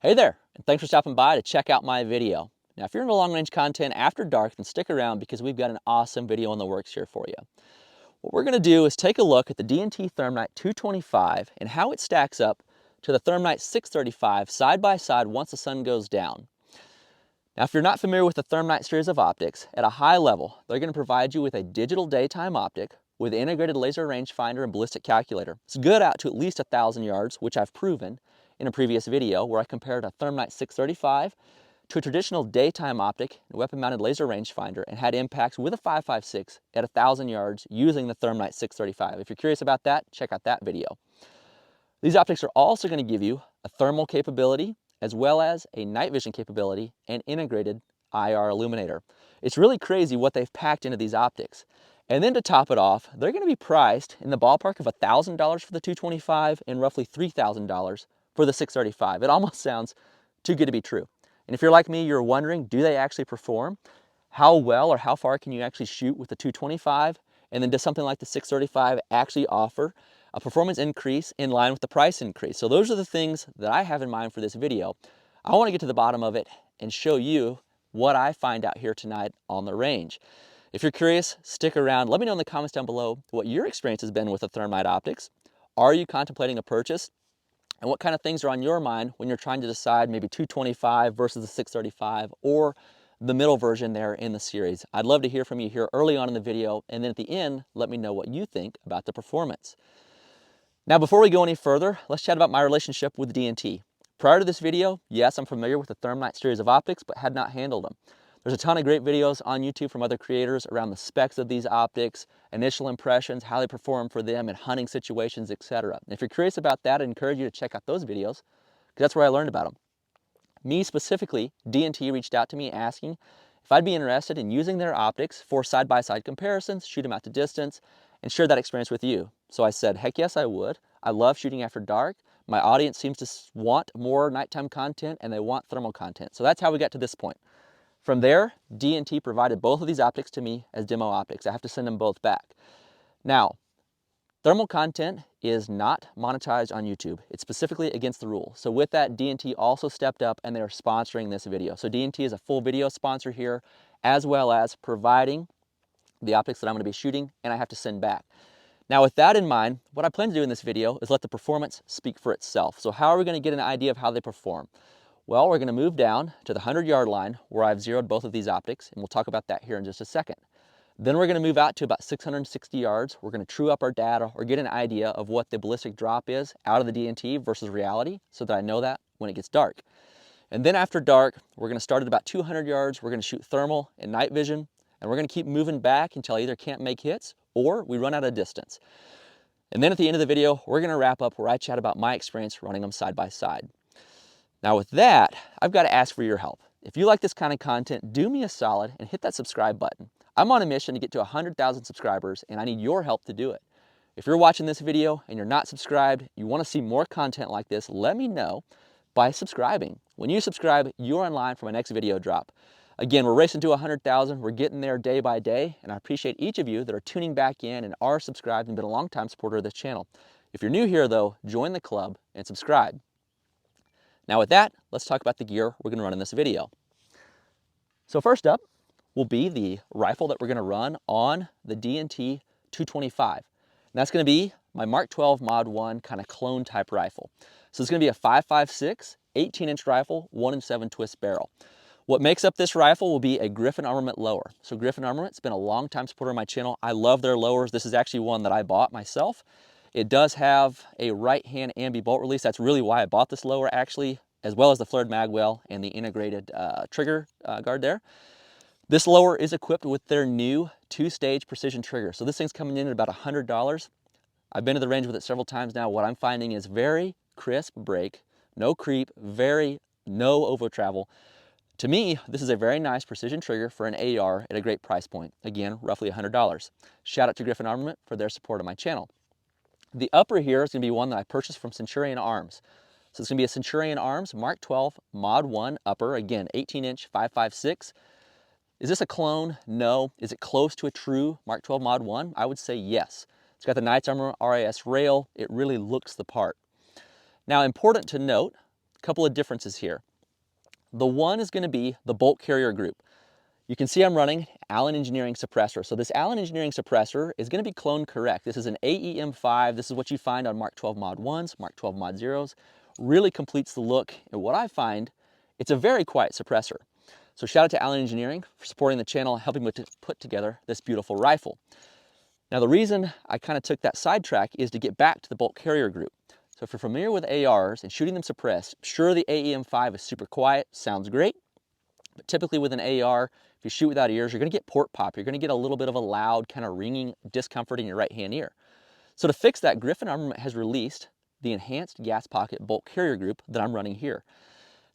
Hey there, and thanks for stopping by to check out my video. Now, if you're into long-range content after dark, then stick around because we've got an awesome video in the works here for you. What we're going to do is take a look at the DNT Thermnight 225 and how it stacks up to the Thermnight 635 side by side once the sun goes down. Now, if you're not familiar with the Thermnight series of optics, at a high level, they're going to provide you with a digital daytime optic with integrated laser rangefinder and ballistic calculator. It's good out to at least 1,000 yards, which I've proven in a previous video where I compared a Thermnight 635 to a traditional daytime optic and weapon-mounted laser rangefinder and had impacts with a 5.56 at 1,000 yards using the Thermnight 635. If you're curious about that, check out that video. These optics are also going to give you a thermal capability as well as a night vision capability and integrated IR illuminator. It's really crazy what they've packed into these optics. And then to top it off, they're going to be priced in the ballpark of $1,000 for the 225 and roughly $3,000 for the 635. It almost sounds too good to be true. And if you're like me, you're wondering, do they actually perform? How well or how far can you actually shoot with the 225? And then does something like the 635 actually offer a performance increase in line with the price increase? So those are the things that I have in mind for this video. I want to get to the bottom of it and show you what I find out here tonight on the range. If you're curious, stick around. Let me know in the comments down below what your experience has been with the Thermnight optics. Are you contemplating a purchase? And what kind of things are on your mind when you're trying to decide maybe 225 versus the 635 or the middle version there in the series? I'd love to hear from you here early on in the video, and then at the end, let me know what you think about the performance. Now, before we go any further, let's chat about my relationship with DNT. Prior to this video, yes, I'm familiar with the Thermnight series of optics, but had not handled them. There's a ton of great videos on YouTube from other creators around the specs of these optics, initial impressions, how they perform for them in hunting situations, etc. If you're curious about that, I'd encourage you to check out those videos because that's where I learned about them. Me specifically, DNT reached out to me asking if I'd be interested in using their optics for side-by-side comparisons, shoot them out to distance, and share that experience with you. So I said, heck yes, I would. I love shooting after dark. My audience seems to want more nighttime content and they want thermal content. So that's how we got to this point. From there, DNT provided both of these optics to me as demo optics. I have to send them both back. Now, thermal content is not monetized on YouTube. It's specifically against the rule. So with that, DNT also stepped up and they're sponsoring this video. So DNT is a full video sponsor here, as well as providing the optics that I'm going to be shooting and I have to send back. Now with that in mind, what I plan to do in this video is let the performance speak for itself. So how are we going to get an idea of how they perform? Well, we're going to move down to the 100-yard line where I've zeroed both of these optics, and we'll talk about that here in just a second. Then we're going to move out to about 660 yards. We're going to true up our data or get an idea of what the ballistic drop is out of the DNT versus reality so that I know that when it gets dark. And then after dark, we're going to start at about 200 yards. We're going to shoot thermal and night vision, and we're going to keep moving back until I either can't make hits or we run out of distance. And then at the end of the video, we're going to wrap up where I chat about my experience running them side by side. Now with that, I've got to ask for your help. If you like this kind of content, do me a solid and hit that subscribe button. I'm on a mission to get to 100,000 subscribers and I need your help to do it. If you're watching this video and you're not subscribed, you want to see more content like this, let me know by subscribing. When you subscribe, you're in line for my next video drop. Again, we're racing to 100,000. We're getting there day by day, and I appreciate each of you that are tuning back in and are subscribed and been a long-time supporter of this channel. If you're new here though, join the club and subscribe. Now with that, let's talk about the gear we're going to run in this video. So first up will be the rifle that we're going to run on the DNT 225. And that's going to be my Mk12 Mod 1 kind of clone type rifle. So it's going to be a 5.56, 18-inch rifle, 1-in-7 twist barrel. What makes up this rifle will be a Griffin armament lower. So Griffin armament's been a long time supporter of my channel. I love their lowers. This is actually one that I bought myself. It does have a right-hand ambi bolt release. That's really why I bought this lower actually, as well as the flared mag well and the integrated trigger guard there. This lower is equipped with their new 2-stage precision trigger. So this thing's coming in at about $100. I've been to the range with it several times now. What I'm finding is very crisp break, no creep, no over travel. To me, this is a very nice precision trigger for an AR at a great price point. Again, roughly $100. Shout out to Griffin Armament for their support of my channel. The upper here is going to be one that I purchased from Centurion Arms. So it's going to be a Centurion Arms Mk12 Mod 1 upper, again, 18-inch, 5.56. Is this a clone? No. Is it close to a true Mk12 Mod 1? I would say yes. It's got the Knights Armor RAS rail. It really looks the part. Now, important to note, couple of differences here. The one is going to be the bolt carrier group. You can see I'm running Allen Engineering suppressor. So this Allen Engineering suppressor is going to be clone correct. This is an AEM5. This is what you find on Mk12 Mod 1s, Mk12 Mod 0s. Really completes the look. And what I find, it's a very quiet suppressor. So shout out to Allen Engineering for supporting the channel, helping me to put together this beautiful rifle. Now the reason I kind of took that sidetrack is to get back to the bolt carrier group. So if you're familiar with ARs and shooting them suppressed, sure, the AEM5 is super quiet, sounds great. But typically with an AR, if you shoot without ears, you're going to get port pop. You're going to get a little bit of a loud kind of ringing discomfort in your right hand ear. So to fix that, Griffin Armament has released the enhanced gas pocket bolt carrier group that I'm running here.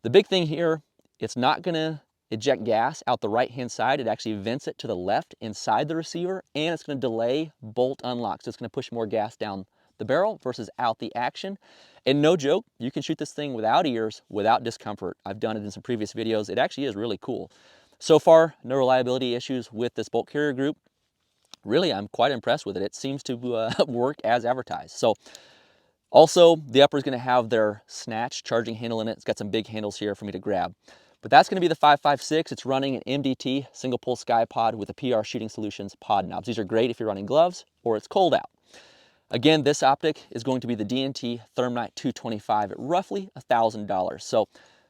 The big thing here, it's not going to eject gas out the right hand side. It actually vents it to the left inside the receiver, and it's going to delay bolt unlock. So it's going to push more gas down the barrel versus out the action. And no joke, you can shoot this thing without ears, without discomfort. I've done it in some previous videos. It actually is really cool. So far, no reliability issues with this bolt carrier group. Really, I'm quite impressed with it. It seems to work as advertised. So also, the upper is going to have their snatch charging handle in it. It's got some big handles here for me to grab. But that's going to be the 5.56. It's running an MDT single pull sky pod with the PR Shooting Solutions pod knobs. These are great if you're running gloves or it's cold out. Again, this optic is going to be the DNT Thermnight 225 at roughly $1,000. So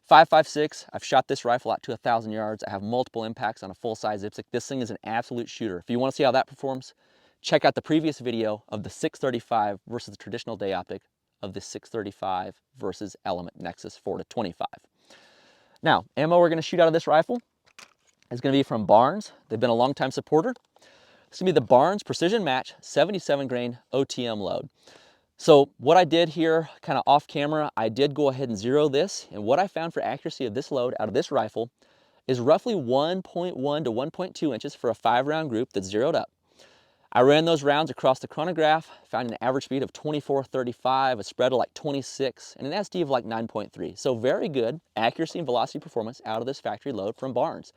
5.56, I've shot this rifle out to 1,000 yards. I have multiple impacts on a full-size IPSC. This thing is an absolute shooter. If you want to see how that performs, check out the previous video of the 635 versus the traditional day optic of the 635 versus Element Nexus 4-25. Now, ammo we're going to shoot out of this rifle is going to be from Barnes. They've been a long-time supporter. It's going to be the Barnes Precision Match 77 grain OTM load. So what I did here, kind of off camera, I did go ahead and zero this, and what I found for accuracy of this load out of this rifle is roughly 1.1 to 1.2 inches for a 5-round group that's zeroed up. I ran those rounds across the chronograph, found an average speed of 24.35, a spread of like 26, and an SD of like 9.3. So very good accuracy and velocity performance out of this factory load from Barnes.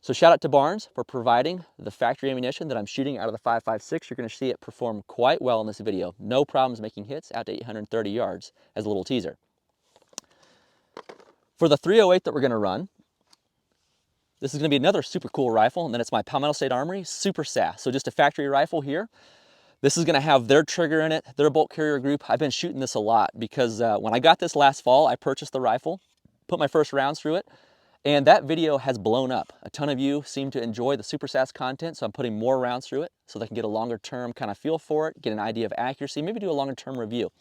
So shout out to Barnes for providing the factory ammunition that I'm shooting out of the 5.56. You're going to see it perform quite well in this video. No problems making hits out to 830 yards as a little teaser. For the 308 that we're going to run, this is going to be another super cool rifle, and then it's my Palmetto State Armory Super Sass. So just a factory rifle here. This is going to have their trigger in it, their bolt carrier group. I've been shooting this a lot because when I got this last fall, I purchased the rifle, put my first rounds through it, and that video has blown up. A ton of you seem to enjoy the Super Sass content, so I'm putting more rounds through it so they can get a longer term kind of feel for it, get an idea of accuracy, maybe do a longer term review.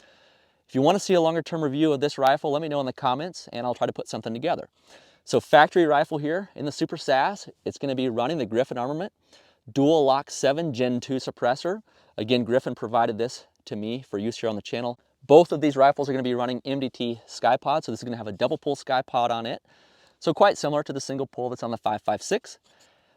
If you want to see a longer term review of this rifle, let me know in the comments and I'll try to put something together. So factory rifle here in the Super Sass, it's going to be running the Griffin Armament Dual Lock 7 Gen 2 suppressor. Again, Griffin provided this to me for use here on the channel. Both of these rifles are going to be running MDT SkyPod, so this is going to have a double pull SkyPod on it. So quite similar to the single pull that's on the 5.56.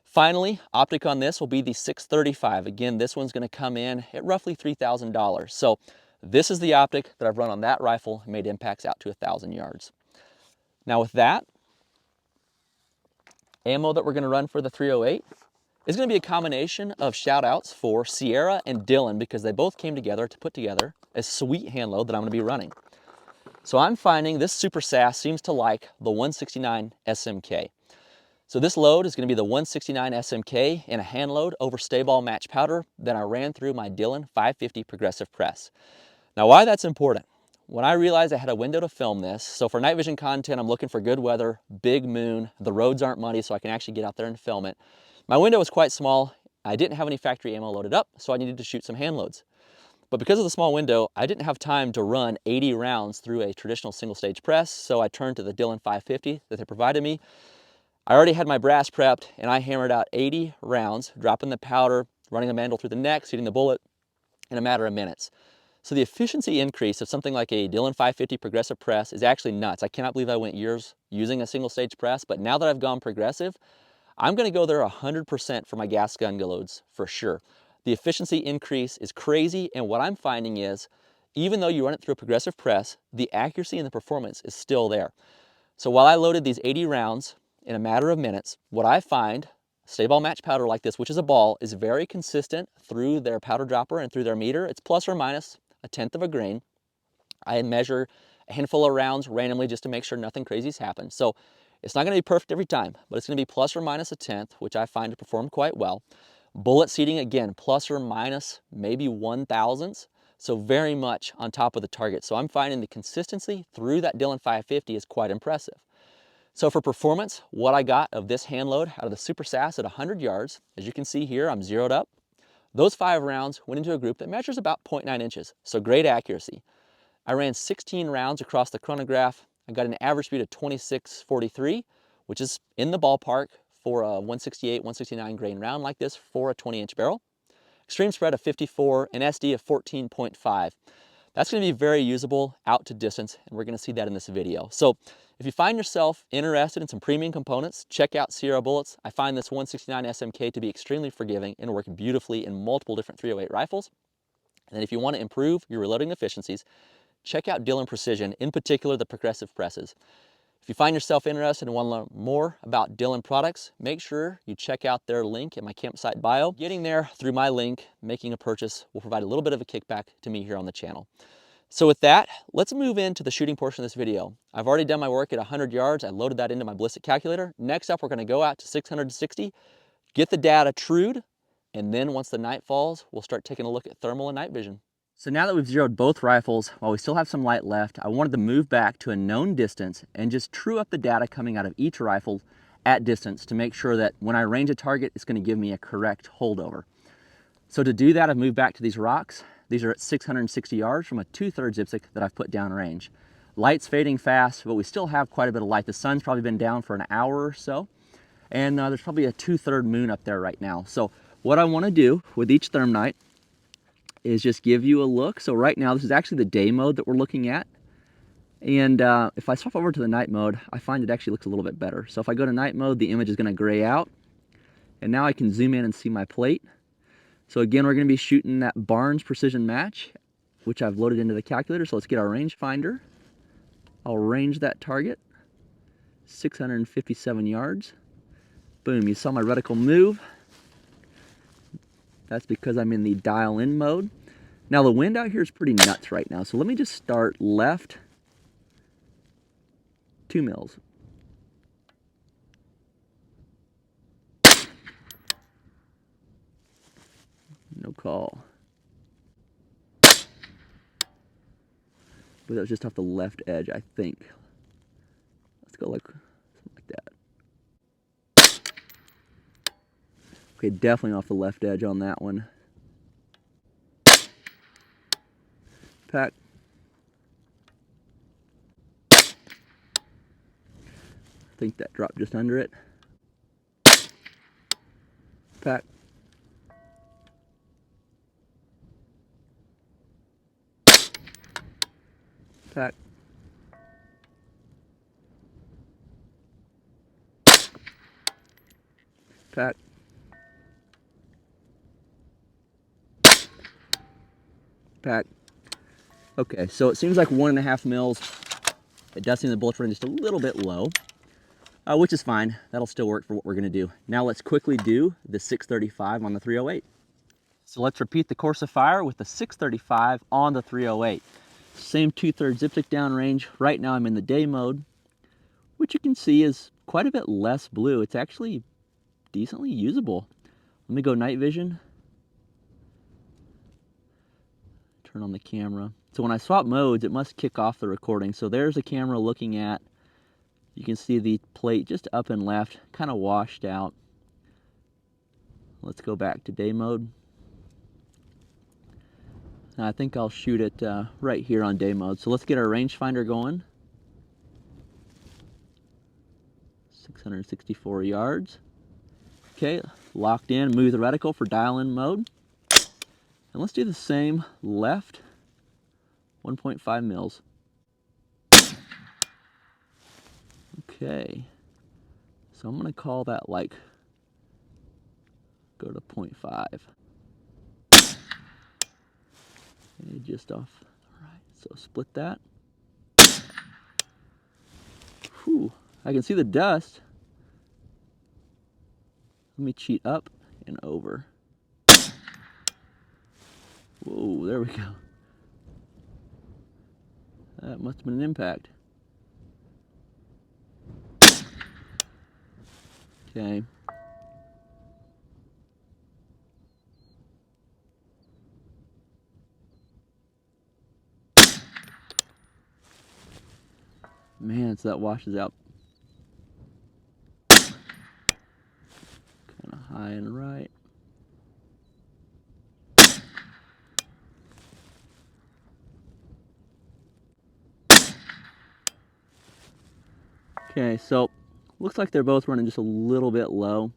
Finally, optic on this will be the 635. Again, this one's going to come in at roughly $3,000. So this is the optic that I've run on that rifle and made impacts out to 1,000 yards. Now with that, ammo that we're going to run for the 308 is going to be a combination of shout outs for Sierra and Dillon because they both came together to put together a sweet hand load that I'm going to be running. So I'm finding this Super Sass seems to like the 169 SMK. So this load is going to be the 169 SMK in a hand load over stay ball match powder that I ran through my Dillon 550 progressive press. Now why that's important, when I realized I had a window to film this, so for night vision content I'm looking for good weather, big moon, the roads aren't muddy so I can actually get out there and film it. My window was quite small, I didn't have any factory ammo loaded up, so I needed to shoot some hand loads. But because of the small window, I didn't have time to run 80 rounds through a traditional single stage press, so I turned to the Dillon 550 that they provided me. I already had my brass prepped and I hammered out 80 rounds, dropping the powder, running the mandrel through the neck, shooting the bullet in a matter of minutes. So the efficiency increase of something like a Dillon 550 progressive press is actually nuts. I cannot believe I went years using a single stage press, but now that I've gone progressive, I'm going to go there 100% for my gas gun loads for sure. The efficiency increase is crazy, and what I'm finding is, even though you run it through a progressive press, the accuracy and the performance is still there. So while I loaded these 80 rounds in a matter of minutes, what I find, stay ball match powder like this, which is a ball, is very consistent through their powder dropper and through their meter. It's plus or minus 1/10 of a grain. I measure a handful of rounds randomly just to make sure nothing crazy's happened. So it's not going to be perfect every time, but it's going to be plus or minus a tenth, which I find to perform quite well. Bullet seating, again, plus or minus maybe 1/1000ths, so very much on top of the target. So I'm finding the consistency through that Dillon 550 is quite impressive. So for performance, what I got of this hand load out of the Super Sass at 100 yards, as you can see here, I'm zeroed up. Those 5 rounds went into a group that measures about 0.9 inches, so great accuracy. I ran 16 rounds across the chronograph. I got an average speed of 26.43, which is in the ballpark for a 168, 169 grain round like this for a 20-inch barrel. Extreme spread of 54, and SD of 14.5. That's going to be very usable out to distance, and we're going to see that in this video. So if you find yourself interested in some premium components, check out Sierra Bullets. I find this 169 SMK to be extremely forgiving and work beautifully in multiple different 308 rifles. And then if you want to improve your reloading efficiencies, check out Dillon Precision, in particular the progressive presses. If you find yourself interested and want to learn more about Dillon products, make sure you check out their link in my campsite bio. Getting there through my link, making a purchase, will provide a little bit of a kickback to me here on the channel. So with that, let's move into the shooting portion of this video. I've already done my work at 100 yards. I loaded that into my ballistic calculator. Next up, we're going to go out to 660, get the data trued, and then once the night falls, we'll start taking a look at thermal and night vision. So now that we've zeroed both rifles, while we still have some light left, I wanted to move back to a known distance and just true up the data coming out of each rifle at distance to make sure that when I range a target, it's going to give me a correct holdover. So to do that, I've moved back to these rocks. These are at 660 yards from a 2/3 dipstick that I've put down range. Light's fading fast, but we still have quite a bit of light. The sun's probably been down for an hour or so, and there's probably a 2/3 moon up there right now. So what I want to do with each Thermnight is just give you a look. So right now, this is actually the day mode that we're looking at. And if I swap over to the night mode, I find it actually looks a little bit better. So if I go to night mode, the image is going to gray out. And now I can zoom in and see my plate. So again, we're going to be shooting that Barnes precision match, which I've loaded into the calculator. So let's get our rangefinder. I'll range that target, 657 yards. Boom, you saw my reticle move. That's because I'm in the dial in mode. Now the wind out here is pretty nuts right now. So let me just start left 2 mils. No call. But that was just off the left edge, I think. Let's go like something like that. Okay, definitely off the left edge on that one. Pack. I think that dropped just under it. Pack. Pack. Pack. Pack. Okay, so it seems like 1.5 mils. It does seem the bullets running just a little bit low, which is fine. That'll still work for what we're gonna do. Now let's quickly do the 635 on the 308. So let's repeat the course of fire with the 635 on the 308. Same 2/3 dipstick downrange. Right now I'm in the day mode, which you can see is quite a bit less blue. It's actually decently usable. Let me go night vision. Turn on the camera. So when I swap modes, it must kick off the recording. So there's a camera looking at, you can see the plate just up and left, kind of washed out. Let's go back to day mode. And I think I'll shoot it right here on day mode. So let's get our rangefinder going. 664 yards. Okay, locked in, move the reticle for dial-in mode. And let's do the same left, 1.5 mils. Okay, so I'm gonna call that like, go to 0.5. Okay, just off, all right, so split that. Whew, I can see the dust. Let me cheat up and over. Whoa, there we go. That must have been an impact. Okay. Man, so that washes out kind of high and right. Okay, so looks like they're both running just a little bit low.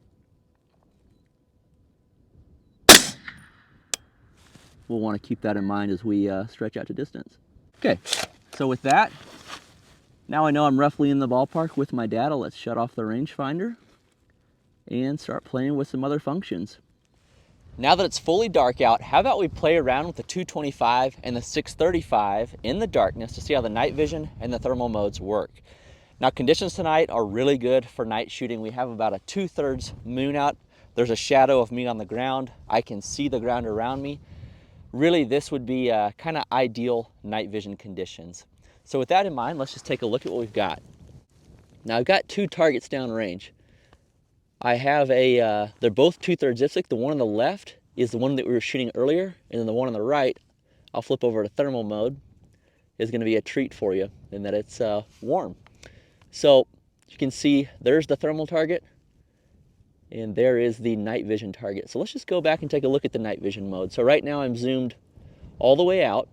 We'll want to keep that in mind as we stretch out to distance. Okay, so with that, now I know I'm roughly in the ballpark with my data. Let's shut off the rangefinder and start playing with some other functions. Now that it's fully dark out, how about we play around with the 225 and the 635 in the darkness to see how the night vision and the thermal modes work. Now conditions tonight are really good for night shooting. We have about a 2/3 moon out. There's a shadow of me on the ground. I can see the ground around me. Really, this would be kind of ideal night vision conditions. So with that in mind, let's just take a look at what we've got. Now I've got two targets downrange. I have they're both 2/3 dipstick. The one on the left is the one that we were shooting earlier, and then the one on the right, I'll flip over to thermal mode, is going to be a treat for you in that it's warm. So you can see there's the thermal target, and there is the night vision target. So let's just go back and take a look at the night vision mode. So right now I'm zoomed all the way out.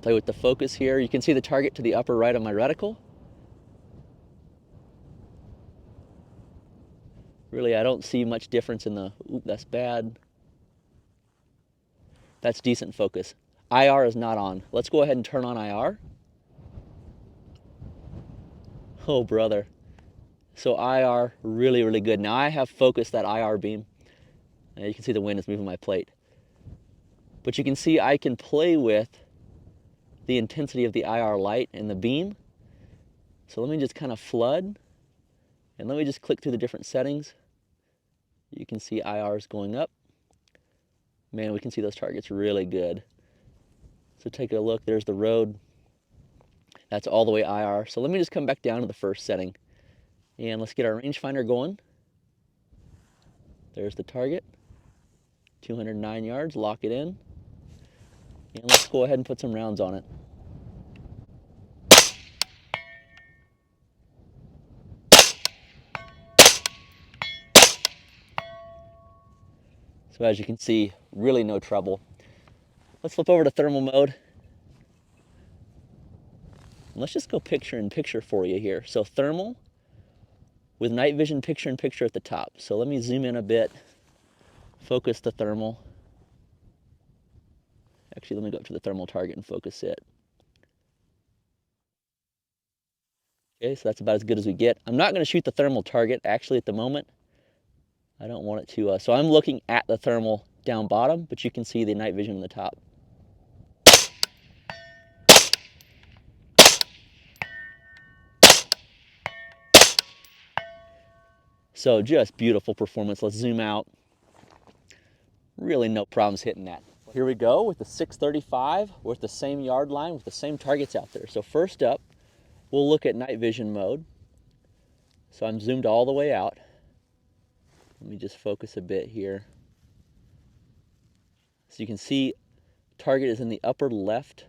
Play with the focus here. You can see the target to the upper right of my reticle. Really, I don't see much difference in the, oop, that's bad. That's decent focus. IR is not on. Let's go ahead and turn on IR. Oh, brother. So IR, really, really good. Now I have focused that IR beam. And you can see the wind is moving my plate. But you can see I can play with the intensity of the IR light and the beam. So let me just kind of flood. And let me just click through the different settings. You can see IR is going up. Man, we can see those targets really good. So take a look, there's the road. That's all the way IR. So let me just come back down to the first setting. And let's get our rangefinder going. There's the target. 209 yards, lock it in. And let's go ahead and put some rounds on it. So as you can see, really no trouble. Let's flip over to thermal mode. And let's just go picture in picture for you here. So thermal with night vision picture in picture at the top. So let me zoom in a bit, focus the thermal. Actually, let me go up to the thermal target and focus it. Okay, so that's about as good as we get. I'm not going to shoot the thermal target actually at the moment. I don't want it to, so I'm looking at the thermal down bottom, but you can see the night vision on the top. So just beautiful performance. Let's zoom out. Really no problems hitting that. Here we go with the 635 with the same yard line with the same targets out there. So first up, we'll look at night vision mode. So I'm zoomed all the way out. Let me just focus a bit here. So you can see target is in the upper left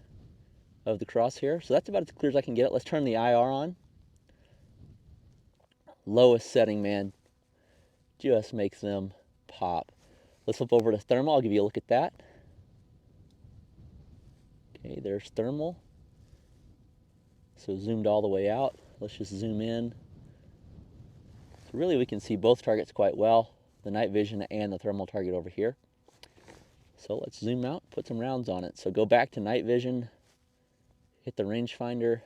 of the crosshair. So that's about as clear as I can get it. Let's turn the IR on. Lowest setting, man, just makes them pop. Let's flip over to thermal. I'll give you a look at that. Okay, there's thermal. So zoomed all the way out. Let's just zoom in. So really we can see both targets quite well, the night vision and the thermal target over here. So let's zoom out, put some rounds on it. So go back to night vision, hit the rangefinder.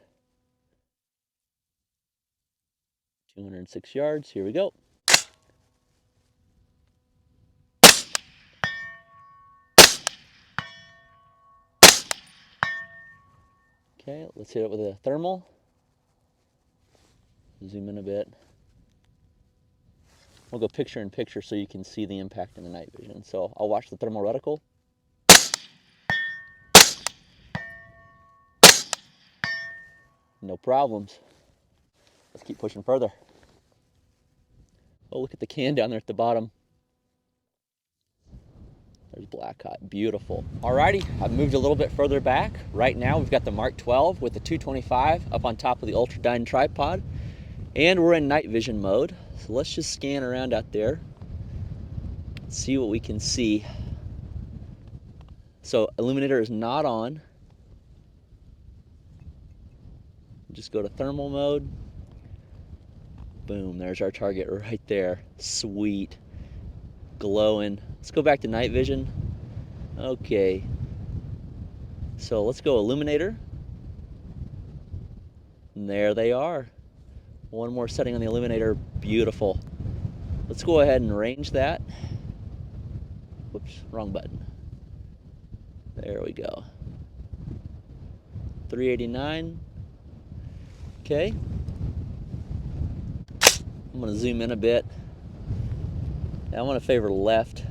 206 yards, here we go. Okay, let's hit it with a thermal. Zoom in a bit. We'll go picture in picture so you can see the impact in the night vision. So I'll watch the thermal reticle. No problems. Let's keep pushing further. Oh, look at the can down there at the bottom. There's black hot, beautiful. Alrighty, I've moved a little bit further back. Right now we've got the Mk12 with the 225 up on top of the Ultradyne tripod, and we're in night vision mode. So let's just scan around out there, see what we can see. So illuminator is not on. Just go to thermal mode. Boom, there's our target right there. Sweet, glowing. Let's go back to night vision. Okay, so let's go illuminator. And there they are. One more setting on the illuminator, beautiful. Let's go ahead and range that. Whoops, wrong button. There we go. 389. Okay. I'm gonna zoom in a bit. Now I want to favor left.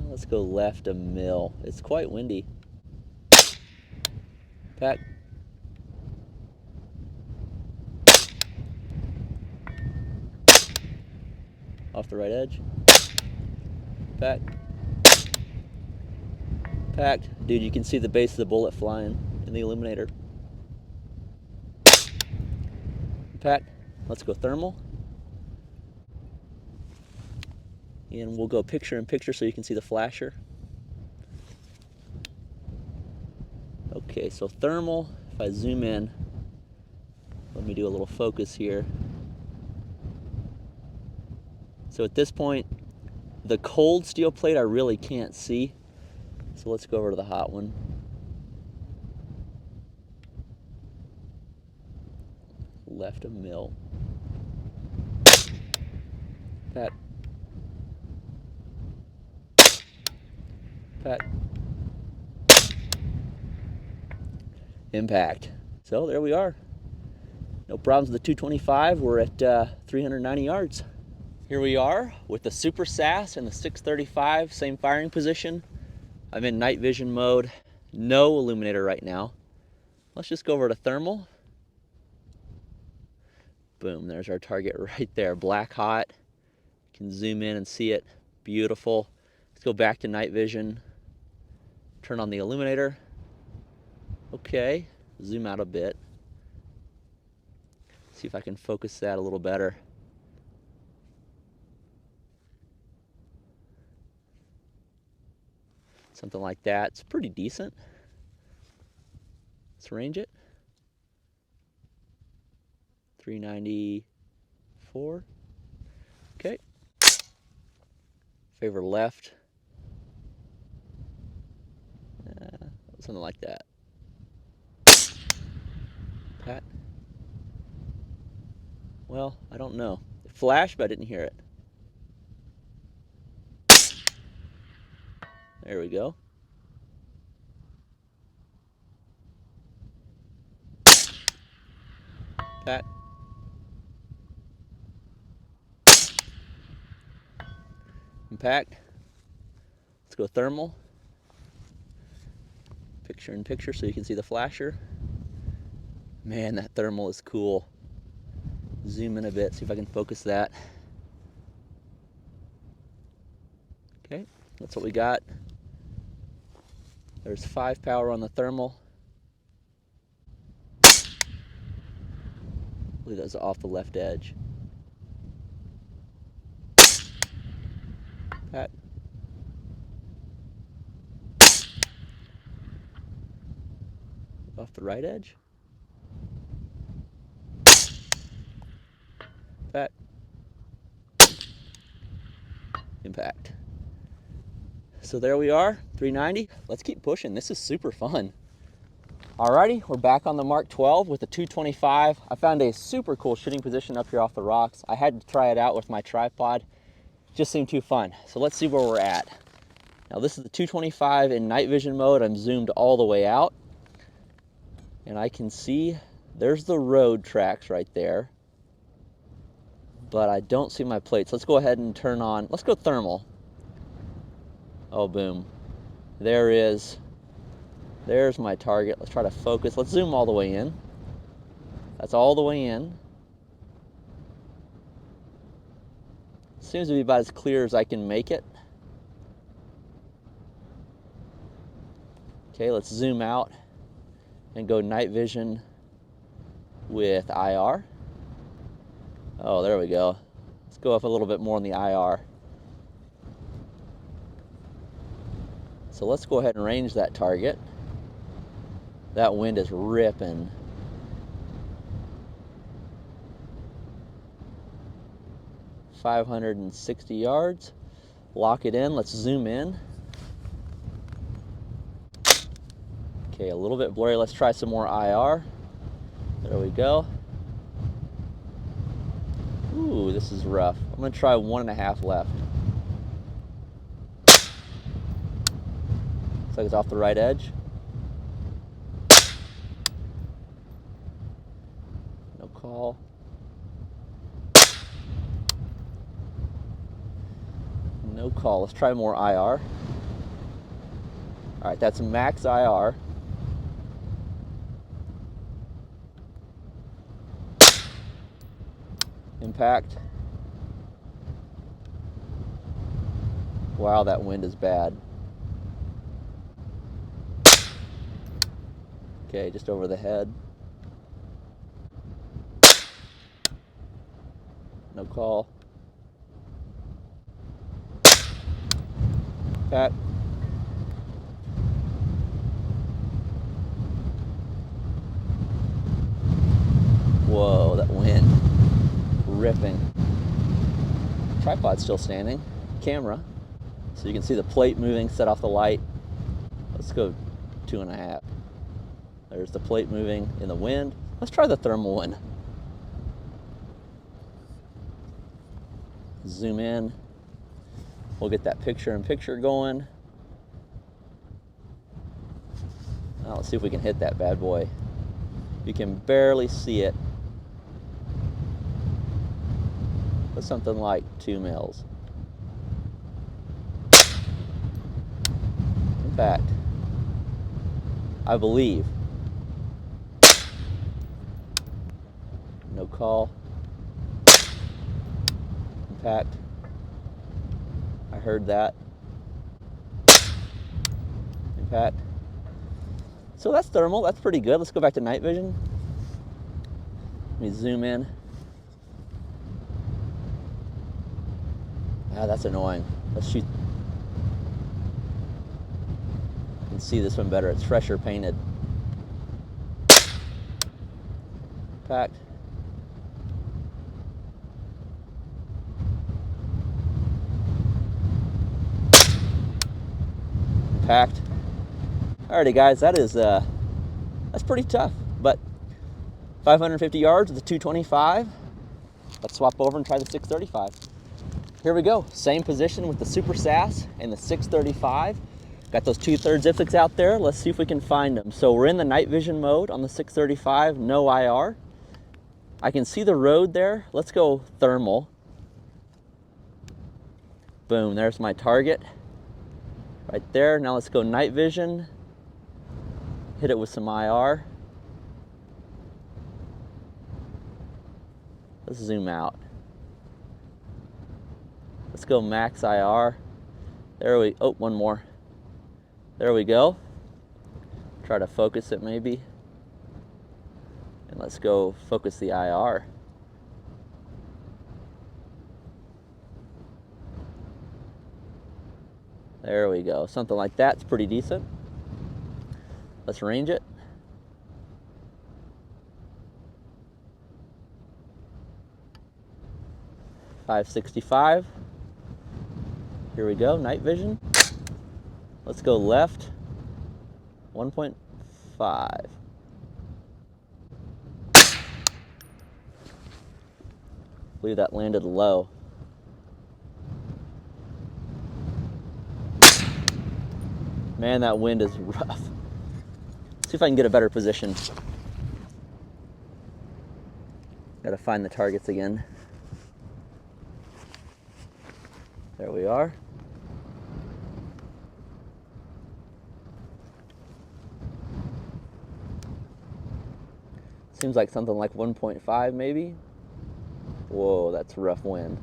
Let's go left a mil. It's quite windy. Pack. Off the right edge. Pack. Packed. Dude, you can see the base of the bullet flying in the illuminator. Packed. Let's go thermal. And we'll go picture in picture so you can see the flasher. Okay, so thermal, if I zoom in, let me do a little focus here. So at this point, the cold steel plate I really can't see. So let's go over to the hot one. Left a mil. Pat. Pat. Impact. So there we are. No problems with the 225. We're at 390 yards. Here we are with the Super Sass and the 635, same firing position. I'm in night vision mode, no illuminator right now. Let's just go over to thermal. Boom, there's our target right there, black hot. You can zoom in and see it, beautiful. Let's go back to night vision, turn on the illuminator. Okay, zoom out a bit. See if I can focus that a little better. Something like that. It's pretty decent. Let's range it. 394. Okay. Favor left. Something like that. Pat. Well, I don't know. It flashed, but I didn't hear it. There we go. Pat. Impact. Let's go thermal. Picture in picture so you can see the flasher. Man, that thermal is cool. Zoom in a bit, see if I can focus that. Okay, that's what we got. There's 5 power on the thermal. I believe that's off the left edge. Pat. Off the right edge. Pat. Impact. So there we are, 390. Let's keep pushing. This is super fun. Alrighty, we're back on the Mk12 with the 225. I found a super cool shooting position up here off the rocks. I had to try it out with my tripod. Just seemed too fun. So let's see where we're at. Now this is the 225 in night vision mode. I'm zoomed all the way out. And I can see there's the road tracks right there. But I don't see my plates. Let's go ahead and turn on, let's go thermal. Oh, boom. There is There's my target. Let's try to focus. Let's zoom all the way in. That's all the way in. Seems to be about as clear as I can make it. Okay, let's zoom out and go night vision with IR. Oh, there we go. Let's go up a little bit more on the IR. So let's go ahead and range that target. That wind is ripping. $560 yards. Lock it in. Let's zoom in. Okay, a little bit blurry. Let's try some more IR. There we go. Ooh, this is rough. I'm gonna try 1.5 left. Looks like it's off the right edge. No call. No call. Let's try more IR. All right, that's max IR. Impact. Wow, that wind is bad. Okay, just over the head. No call. Impact. Whoa, that wind. Ripping. Tripod's still standing. Camera. So you can see the plate moving, set off the light. Let's go 2.5. There's the plate moving in the wind. Let's try the thermal one. Zoom in. We'll get that picture-in-picture going. Now let's see if we can hit that bad boy. You can barely see it. But something like 2 mils. Impact. I believe. No call. Impact. I heard that. Impact. So that's thermal. That's pretty good. Let's go back to night vision. Let me zoom in. Ah, that's annoying. Let's shoot. You can see this one better. It's fresher painted. Impact. Impact. Alrighty guys, that's pretty tough, but 550 yards with the 225. Let's swap over and try the 635. Here we go, same position with the Super Sass and the 635. Got those 2/3 Ipsics out there. Let's see if we can find them. So we're in the night vision mode on the 635, no IR. I can see the road there. Let's go thermal. Boom, there's my target. Right there. Now let's go night vision. Hit it with some IR. Let's zoom out. Let's go max IR. There we, oh, one more. There we go. Try to focus it maybe. And let's go focus the IR. There we go. Something like that's pretty decent. Let's range it. .565. Here we go, night vision. Let's go left. 1.5. I believe that landed low. Man, that wind is rough. See if I can get a better position. Gotta find the targets again. There we are. Seems like something like 1.5 maybe. Whoa, that's a rough wind.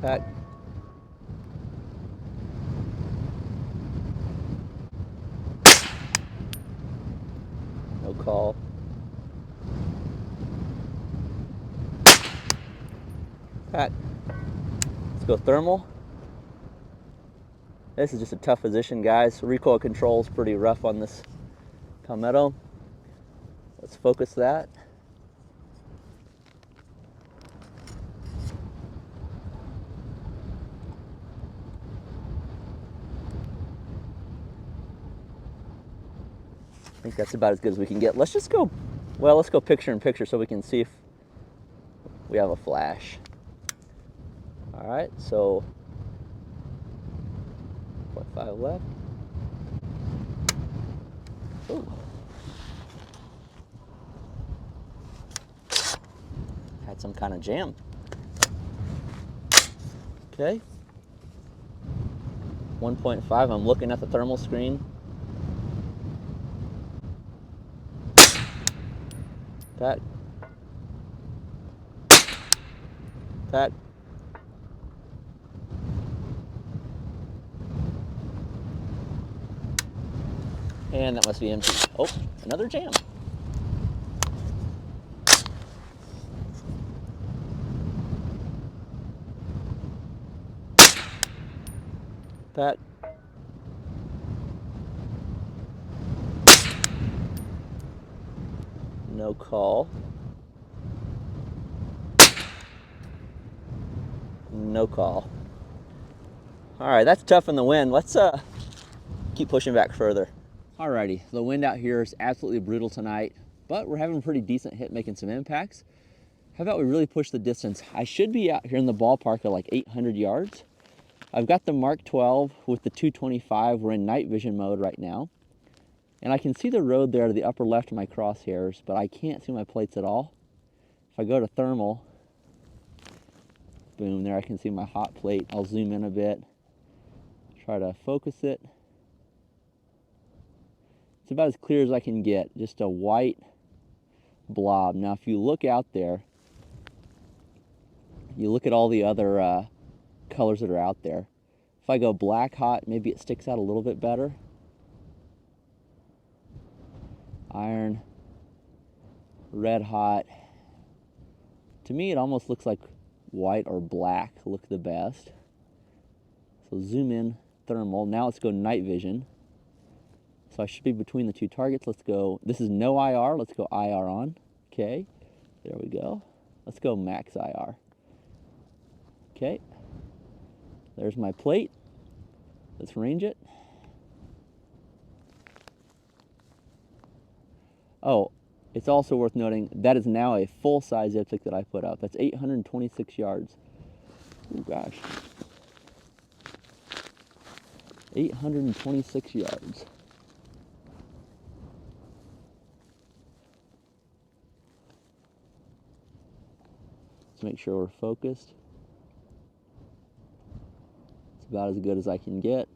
Pack. No call. Pack. Let's go thermal. This is just a tough position, guys. Recoil control is pretty rough on this Palmetto. Let's focus that. I think that's about as good as we can get. Let's just go, well, let's go picture in picture so we can see if we have a flash. All right, so 0.5 left. Ooh. Had some kind of jam. Okay. 1.5, I'm looking at the thermal screen. Pack. Pack. And that must be empty. Oh, another jam. Pack. No call. No call. All right, that's tough in the wind. Let's keep pushing back further. Alrighty, the wind out here is absolutely brutal tonight, but we're having a pretty decent hit making some impacts. How about we really push the distance? I should be out here in the ballpark of like 800 yards. I've got the Mk12 with the 225. We're in night vision mode right now. And I can see the road there to the upper left of my crosshairs, but I can't see my plates at all. If I go to thermal, boom, there I can see my hot plate. I'll zoom in a bit, try to focus it. It's about as clear as I can get, just a white blob. Now if you look out there, you look at all the other colors that are out there. If I go black hot, maybe it sticks out a little bit better. Iron, red hot. To me it almost looks like white or black look the best. So zoom in, thermal. Now let's go night vision. So I should be between the two targets. Let's go, this is no IR, let's go IR on. Okay, there we go. Let's go max IR. Okay, there's my plate. Let's range it. Oh, it's also worth noting that is now a full-size IPSC that I put out. That's 826 yards. Oh gosh. 826 yards. Let's make sure we're focused. It's about as good as I can get.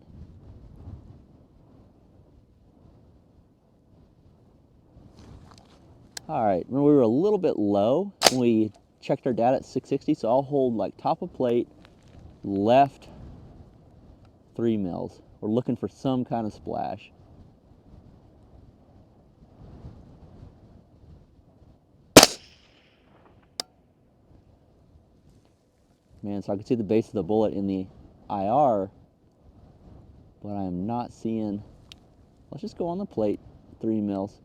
All right, remember we were a little bit low when we checked our data at 660, so I'll hold like top of plate, left 3 mils. We're looking for some kind of splash. Man, so I can see the base of the bullet in the IR, but I am not seeing. Let's just go on the plate, 3 mils.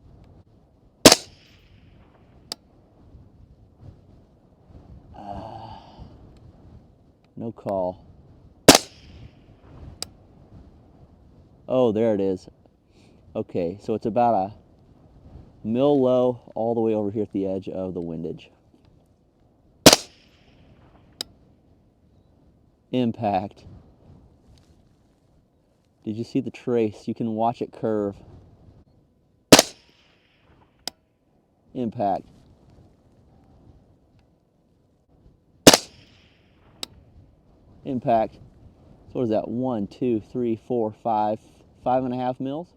No call. Oh, there it is. Okay, so it's about a mil low all the way over here at the edge of the windage. Impact. Did you see the trace? You can watch it curve. Impact. Impact. So what is that? 1, 2, 3, 4, 5, 5.5 mils.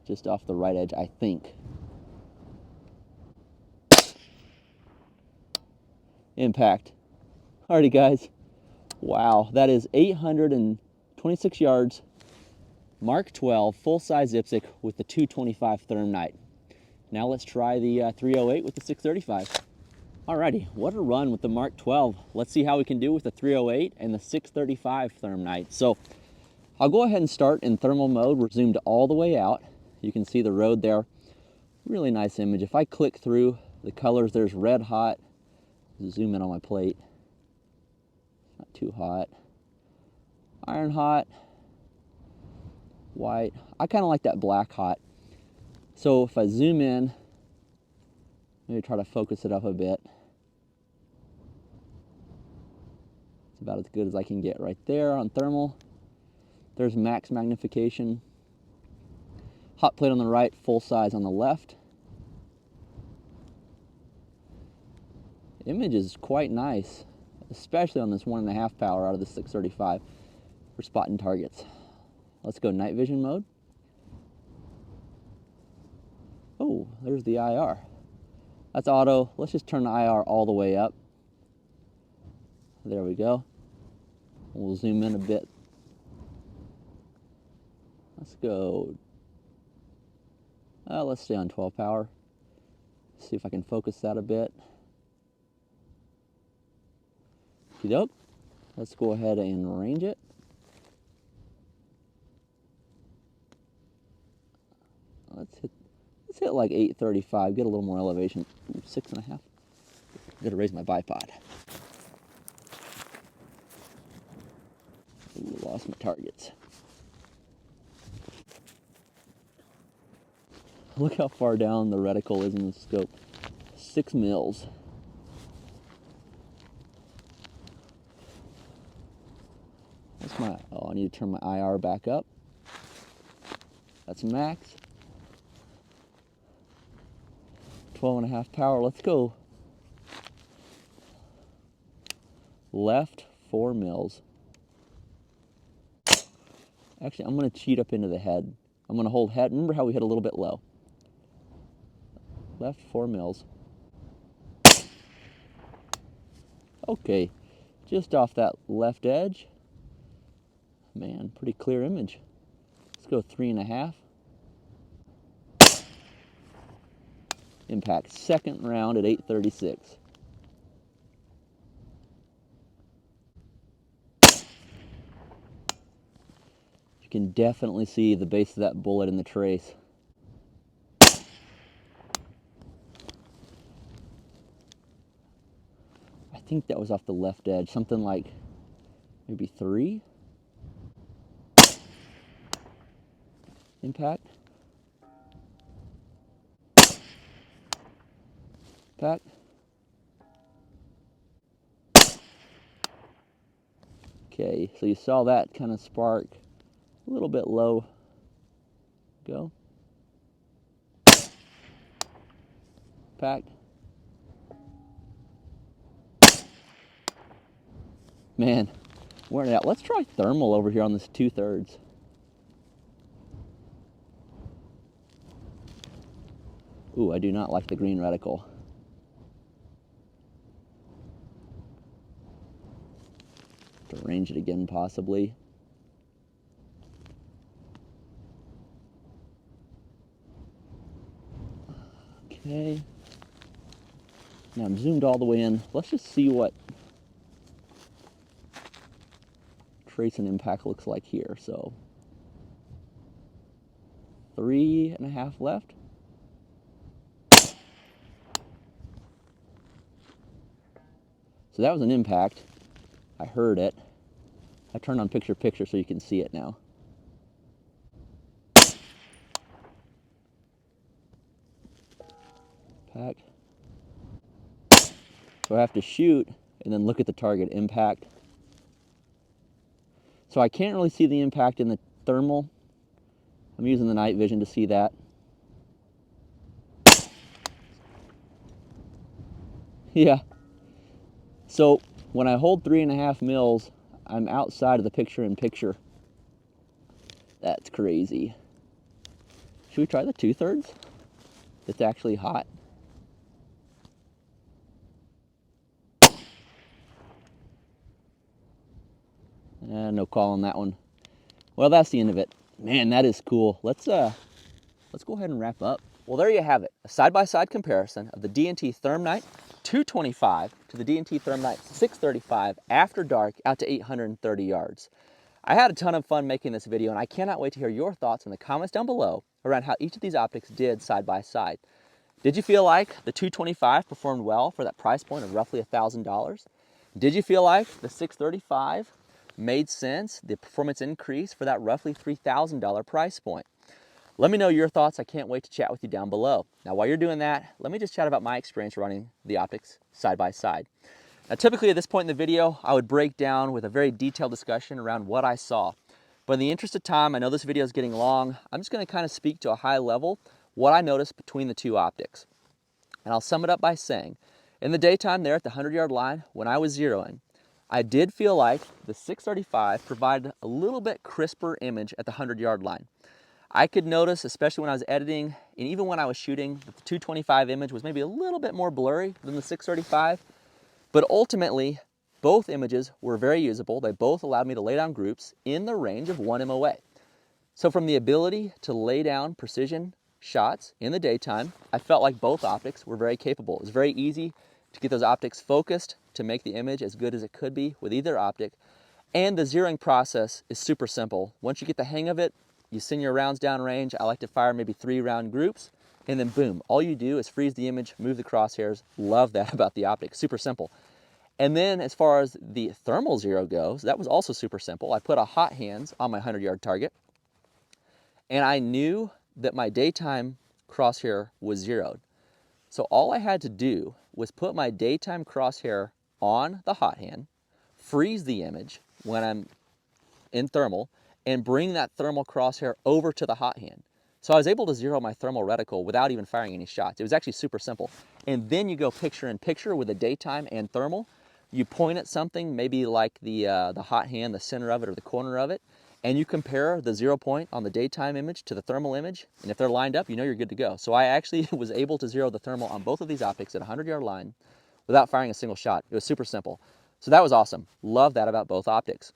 Just off the right edge, I think. Impact. Alrighty, guys. Wow, that is 826 yards. Mark 12 full-size IPSC with the 225 Thermnight. Now let's try the 308 with the 635. Alrighty, what a run with the Mark 12. Let's see how we can do with the 308 and the 635 Thermnight. So I'll go ahead and start in thermal mode. We're zoomed all the way out. You can see the road there. Really nice image. If I click through the colors, there's red hot. Zoom in on my plate. Not too hot. Iron hot. White. I kind of like that black hot. So if I zoom in, maybe try to focus it up a bit. It's about as good as I can get right there on thermal. There's max magnification. Hot plate on the right, full size on the left. Image is quite nice, especially on this 1.5 power out of the 635 for spotting targets. Let's go night vision mode. Oh, there's the IR. That's auto. Let's just turn the IR all the way up. There we go. We'll zoom in a bit. Let's go. Let's stay on 12 power. See if I can focus that a bit. Okey-doke. Let's go ahead and range it. Let's hit like 835, get a little more elevation. Ooh, 6.5. Gotta raise my bipod. Ooh, lost my targets. Look how far down the reticle is in the scope. 6 mils. That's my, oh, I need to turn my IR back up. That's max. 12.5 power. Let's go left 4 mils. Actually, I'm going to cheat up into the head. I'm going to hold head. Remember how we hit a little bit low? Left 4 mils. Okay, just off that left edge. Man, pretty clear image. Let's go 3.5. Impact, second round at 836. You can definitely see the base of that bullet in the trace. I think that was off the left edge, something like maybe 3. Impact. Impact. Okay, so you saw that kind of spark a little bit low. Go. Impact. Man, wearing it out. Let's try thermal over here on this 2/3. Ooh, I do not like the green reticle. To range it again, possibly. Okay. Now I'm zoomed all the way in. Let's just see what trace and impact looks like here. So 3.5 left. So that was an impact. I heard it. I turned on picture-picture so you can see it now. Impact. So I have to shoot and then look at the target. Impact. So I can't really see the impact in the thermal. I'm using the night vision to see that. Yeah. So when I hold 3.5 mils, I'm outside of the picture-in-picture. That's crazy. Should we try the 2/3? It's actually hot. No call on that one. Well, that's the end of it. Man, that is cool. Let's go ahead and wrap up. Well, there you have it. A side-by-side comparison of the DNT Thermnight 225 to the DNT Thermnight 635 after dark out to 830 yards. I had a ton of fun making this video, and I cannot wait to hear your thoughts in the comments down below around how each of these optics did side by side. Did you feel like the 225 performed well for that price point of roughly $1,000? Did you feel like the 635 made sense, the performance increase for that roughly $3,000 price point? Let me know your thoughts. I can't wait to chat with you down below. Now, while you're doing that, let me just chat about my experience running the optics side by side. Now, typically at this point in the video, I would break down with a very detailed discussion around what I saw. But in the interest of time, I know this video is getting long. I'm just going to kind of speak to a high level what I noticed between the two optics. And I'll sum it up by saying, in the daytime there at the 100-yard line, when I was zeroing, I did feel like the 635 provided a little bit crisper image at the 100-yard line. I could notice, especially when I was editing, and even when I was shooting, that the 225 image was maybe a little bit more blurry than the 635. But ultimately, both images were very usable. They both allowed me to lay down groups in the range of 1 MOA. So from the ability to lay down precision shots in the daytime, I felt like both optics were very capable. It was very easy to get those optics focused to make the image as good as it could be with either optic. And the zeroing process is super simple. Once you get the hang of it, you send your rounds downrange. I like to fire maybe 3-round groups, and then boom, all you do is freeze the image, move the crosshairs. Love that about the optic, super simple. And then as far as the thermal zero goes, that was also super simple. I put a hot hands on my 100-yard target, and I knew that my daytime crosshair was zeroed. So all I had to do was put my daytime crosshair on the hot hand, freeze the image when I'm in thermal, and bring that thermal crosshair over to the hot hand. So I was able to zero my thermal reticle without even firing any shots. It was actually super simple. And then you go picture in picture with the daytime and thermal. You point at something, maybe like the hot hand, the center of it or the corner of it, and you compare the 0 point on the daytime image to the thermal image, and if they're lined up, you know you're good to go. So I actually was able to zero the thermal on both of these optics at a 100-yard line without firing a single shot. It was super simple. So that was awesome. Love that about both optics.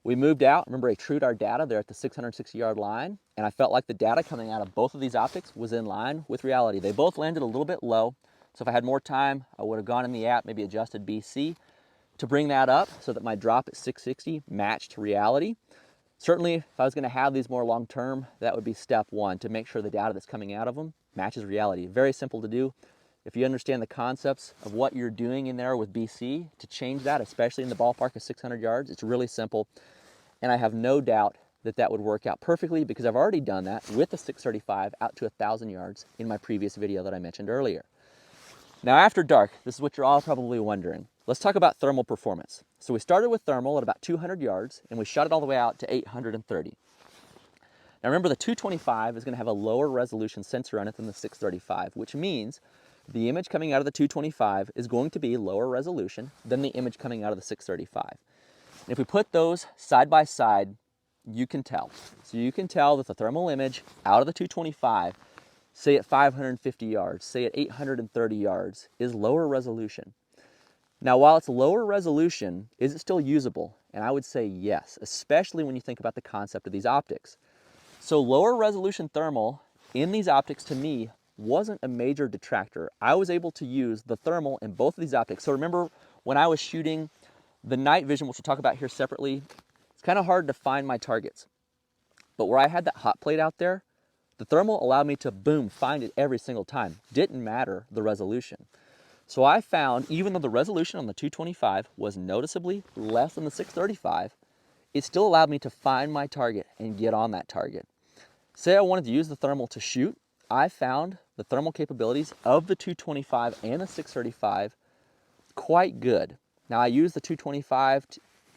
We moved out, remember I trued our data there at the 660-yard line, and I felt like the data coming out of both of these optics was in line with reality. They both landed a little bit low, so if I had more time, I would have gone in the app, maybe adjusted BC to bring that up so that my drop at 660 matched reality. Certainly, if I was going to have these more long-term, that would be step one, to make sure the data that's coming out of them matches reality. Very simple to do. If you understand the concepts of what you're doing in there with BC to change that, especially in the ballpark of 600 yards, it's really simple. And I have no doubt that that would work out perfectly because I've already done that with the 635 out to 1,000 yards in my previous video that I mentioned earlier. Now after dark, this is what you're all probably wondering. Let's talk about thermal performance. So we started with thermal at about 200 yards and we shot it all the way out to 830. Now remember, the 225 is going to have a lower resolution sensor on it than the 635, which means the image coming out of the 225 is going to be lower resolution than the image coming out of the 635. And if we put those side by side, you can tell. So you can tell that the thermal image out of the 225, say at 550 yards, say at 830 yards, is lower resolution. Now, while it's lower resolution, is it still usable? And I would say yes, especially when you think about the concept of these optics. So lower resolution thermal in these optics, to me, wasn't a major detractor. I was able to use the thermal in both of these optics. So remember, when I was shooting the night vision, which we'll talk about here separately, it's kind of hard to find my targets. But where I had that hot plate out there, the thermal allowed me to, boom, find it every single time. Didn't matter the resolution. So I found, even though the resolution on the 225 was noticeably less than the 635, it still allowed me to find my target and get on that target. Say I wanted to use the thermal to shoot, I found the thermal capabilities of the 225 and the 635 quite good. Now I use the 225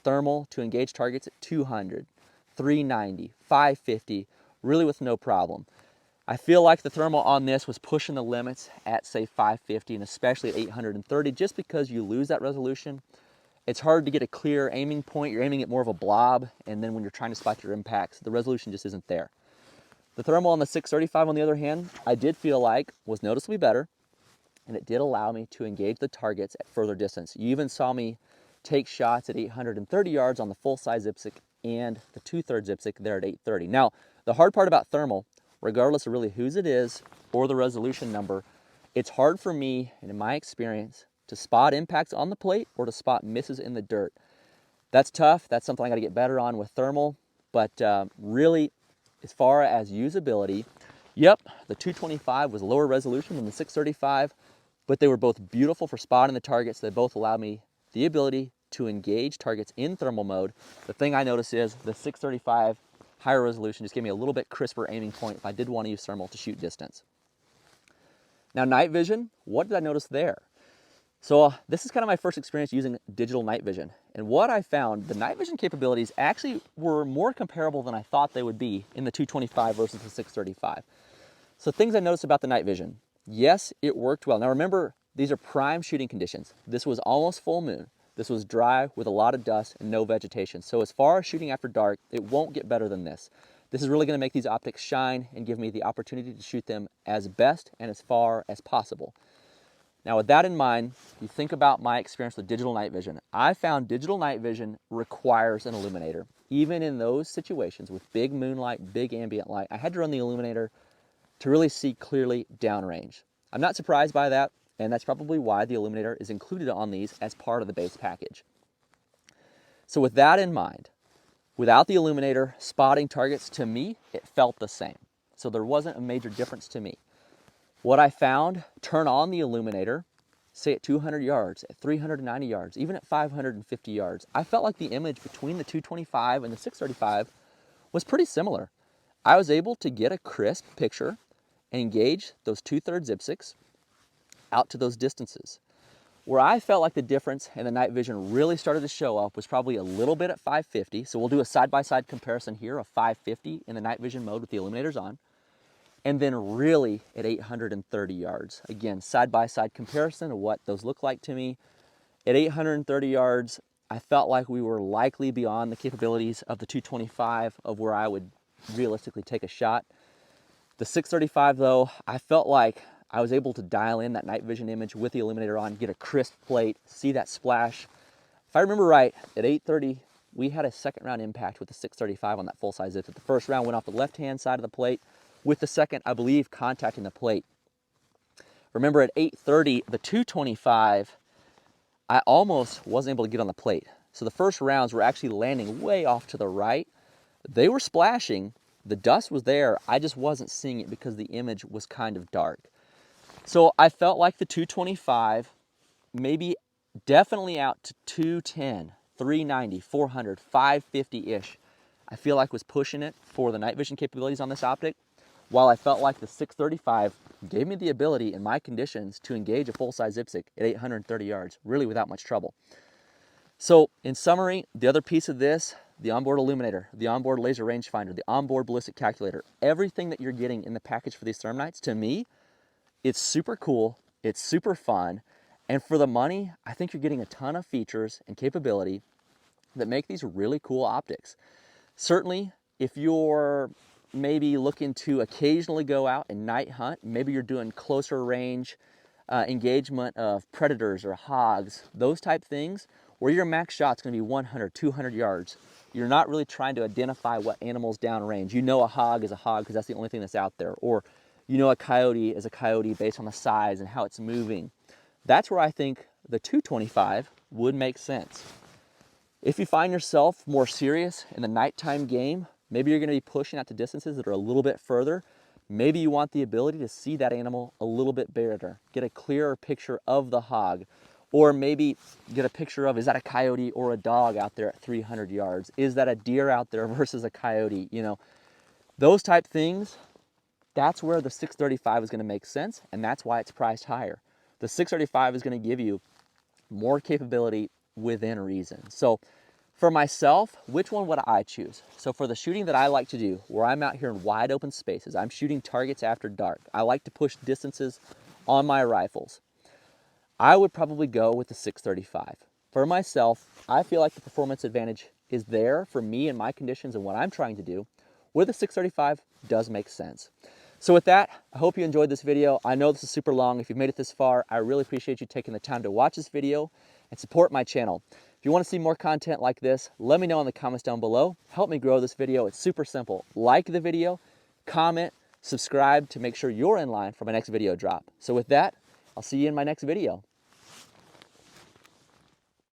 thermal to engage targets at 200, 390, 550, really with no problem. I feel like the thermal on this was pushing the limits at say 550 and especially at 830, just because you lose that resolution it's hard to get a clear aiming point. You're aiming at more of a blob, and then when you're trying to spot your impacts, the resolution just isn't there. The thermal on the 635, on the other hand, I did feel like was noticeably better, and it did allow me to engage the targets at further distance. You even saw me take shots at 830 yards on the full-size IPSC and the 2/3 IPSC there at 830. Now, the hard part about thermal, regardless of really whose it is or the resolution number, it's hard for me, and in my experience, to spot impacts on the plate or to spot misses in the dirt. That's tough. That's something I got to get better on with thermal. But really, as far as usability, yep, the 225 was lower resolution than the 635, but they were both beautiful for spotting the targets. They both allowed me the ability to engage targets in thermal mode. The thing I noticed is the 635 higher resolution just gave me a little bit crisper aiming point if I did want to use thermal to shoot distance. Now, night vision, what did I notice there? So this is kind of my first experience using digital night vision. And what I found, the night vision capabilities actually were more comparable than I thought they would be in the 225 versus the 635. So things I noticed about the night vision. Yes, it worked well. Now remember, these are prime shooting conditions. This was almost full moon. This was dry with a lot of dust and no vegetation. So as far as shooting after dark, it won't get better than this. This is really going to make these optics shine and give me the opportunity to shoot them as best and as far as possible. Now with that in mind, you think about my experience with digital night vision. I found digital night vision requires an illuminator. Even in those situations with big moonlight, big ambient light, I had to run the illuminator to really see clearly downrange. I'm not surprised by that, and that's probably why the illuminator is included on these as part of the base package. So with that in mind, without the illuminator, spotting targets, to me, it felt the same. So there wasn't a major difference to me. What I found, turn on the illuminator, say at 200 yards, at 390 yards, even at 550 yards, I felt like the image between the 225 and the 635 was pretty similar. I was able to get a crisp picture and engage those 2/3 IPSCs out to those distances. Where I felt like the difference and the night vision really started to show up was probably a little bit at 550. So we'll do a side-by-side comparison here of 550 in the night vision mode with the illuminators on. And then really at 830 yards. Again, side-by-side comparison of what those look like to me. At 830 yards, I felt like we were likely beyond the capabilities of the 225 of where I would realistically take a shot. The 635 though, I felt like I was able to dial in that night vision image with the illuminator on, get a crisp plate, see that splash. If I remember right, at 830, we had a second round impact with the 635 on that full-size IPSC. The first round went off the left-hand side of the plate, with the second, I believe, contacting the plate. Remember at 830, the 225, I almost wasn't able to get on the plate. So the first rounds were actually landing way off to the right. They were splashing, the dust was there, I just wasn't seeing it because the image was kind of dark. So I felt like the 225, maybe definitely out to 210, 390, 400, 550-ish, I feel like was pushing it for the night vision capabilities on this optic, while I felt like the 635 gave me the ability in my conditions to engage a full-size IPSC at 830 yards, really without much trouble. So in summary, the other piece of this, the onboard illuminator, the onboard laser rangefinder, the onboard ballistic calculator, everything that you're getting in the package for these Thermnights, to me, it's super cool, it's super fun, and for the money, I think you're getting a ton of features and capability that make these really cool optics. Certainly, if you're maybe looking to occasionally go out and night hunt, maybe you're doing closer range engagement of predators or hogs, those type things, where your max shot's gonna be 100, 200 yards. You're not really trying to identify what animal's downrange. You know a hog is a hog because that's the only thing that's out there. Or you know a coyote is a coyote based on the size and how it's moving. That's where I think the 225 would make sense. If you find yourself more serious in the nighttime game, maybe you're gonna be pushing out to distances that are a little bit further. Maybe you want the ability to see that animal a little bit better, get a clearer picture of the hog, or maybe get a picture of, is that a coyote or a dog out there at 300 yards? Is that a deer out there versus a coyote? You know, those type things, that's where the 635 is gonna make sense, and that's why it's priced higher. The 635 is gonna give you more capability within reason. So for myself, which one would I choose? So for the shooting that I like to do, where I'm out here in wide open spaces, I'm shooting targets after dark, I like to push distances on my rifles, I would probably go with the 635. For myself, I feel like the performance advantage is there for me and my conditions and what I'm trying to do. With a 635 does make sense. So with that, I hope you enjoyed this video. I know this is super long. If you've made it this far, I really appreciate you taking the time to watch this video and support my channel. If you want to see more content like this, let me know in the comments down below. Help me grow this video. It's super simple. Like the video, comment, subscribe to make sure you're in line for my next video drop. So with that, I'll see you in my next video.